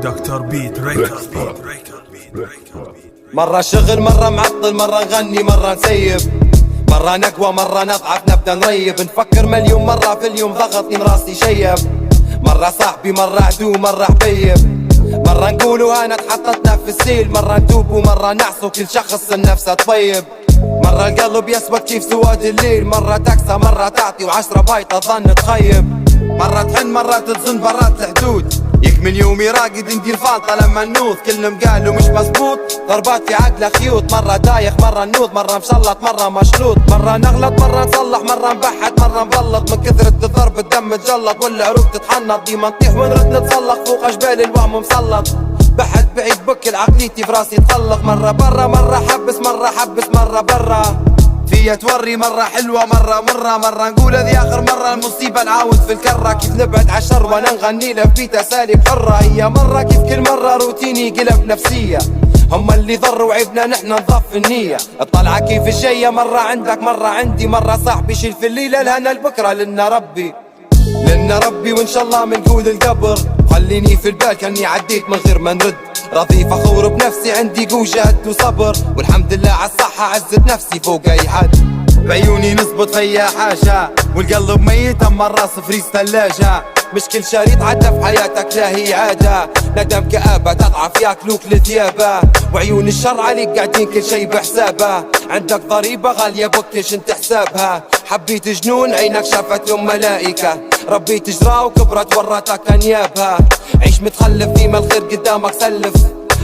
دكتور بيت ريكورد. مرة شغل مرة معطل مرة نغني مرة نسيب، مرة نقوى مرة نضعف نبدا نريب، نفكر مليون مرة في اليوم ضغطني راسي شيب، مرة صاحبي مرة عدو مرة حبيب، مرة نقولوا انا تحطتنا في السيل، مرة ندوب ومرة نعصو كل شخص النفس طيب، مرة القلب يسود كيف سواد الليل، مرة تكسى مرة تعطي وعشرة بايطة ظن تخيب، مرة تحن مرة تتظن برات الحدود، يكمل يومي راقد ندير فالطة لما نوض، كلهم قالوا مش مزبوط ضربات في عقله خيوط، مرة دايخ مرة نوض مرة مشلط مرة مشلوط، مرة نغلط مرة نصلح مرة نبحت مرة نبلط، من كثرة الضرب الدم تجلط والعروق تتحنط، ديما نطيح ونرد نتسلق فوق اشبال الوهم مسلط، بحث بعيد بكل عقليتي في راسي تقلق، مرة برا مرة حبس مرة حبس مرة برا فيا توري مرة حلوة مرة مرة نقول هذي آخر مرة، المصيبة نعاود في الكرة، كيف نبعد عالشر وانا نغني له في تساليب حرة، هي مرة كيف كل مرة روتيني قلب نفسية، هم اللي ضروا وعيبنا نحن نضاف النية، الطلعة كيف الجاية مرة عندك مرة عندي، مرة صاحبي شيل في الليلة لهنا لبكرة لنا ربي وإن شاء الله منقول القبر، خليني في البال كأني عديت من غير ما نرد، راضي فخور بنفسي عندي قوة جهد وصبر، والحمد لله عالصحة عزت نفسي فوق أي حد، بعيوني نزبط فيا حاجة والقلب ميت أما الراس فريز ثلاجة، مش كل شريط عدى في حياتك لا هي عادة، ندم كآبة تضعف ياكلوك لثيابة، وعيون الشر عليك قاعدين كل شي بحسابه، عندك ضريبة غالية بكش انت حسابها، حبيت جنون عينك شافت يوم ملائكة، ربيت جرا وكبرت وراتك انيابها، عيش متخلف ديما الخير قدامك سلف،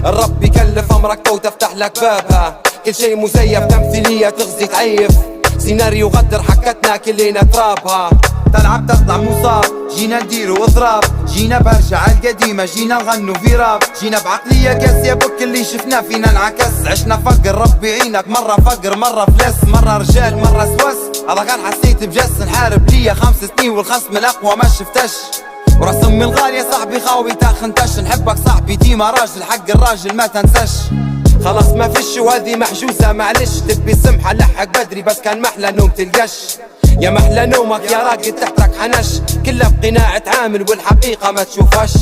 الرب يكلف امرك تو تفتح لك بابها، كل شي مزيف تمثيلية تغزي تعيف، سيناريو غدر حكتنا كلنا ترابها، تلعب تطلع مصاب جينا نديرو اضراب، جينا برجع عالقديمة جينا نغنو في راب، جينا بعقلية قاسية بك اللي شفنا فينا انعكس، عشنا فقر ربي يعينك مرة فقر مرة فلس، مرة رجال مرة سوس، هذا كان حسيت بجس نحارب ليا 5 سنين والخصم الاقوى ما شفتش، ورسم من الغالي يا صاحبي خاوي تاخنتش، نحبك صاحبي ديما راجل حق الراجل ما تنسش، خلاص ما فيش وهذي محجوزة معلش، تبي سمحة لحق بدري بس كان محلى نوم تلقش، يا محلى نومك يا راقد تحتك حنش، كلها بقناع تعامل والحقيقة ما تشوفش،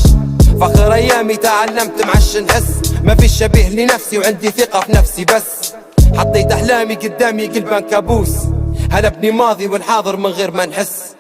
فخر ايامي تعلمت معش نحس، ما فيش شبيه لنفسي وعندي ثقة في نفسي بس، حطيت احلامي قدامي قلبان كابوس، هلا ابني ماضي والحاضر من غير ما نحس.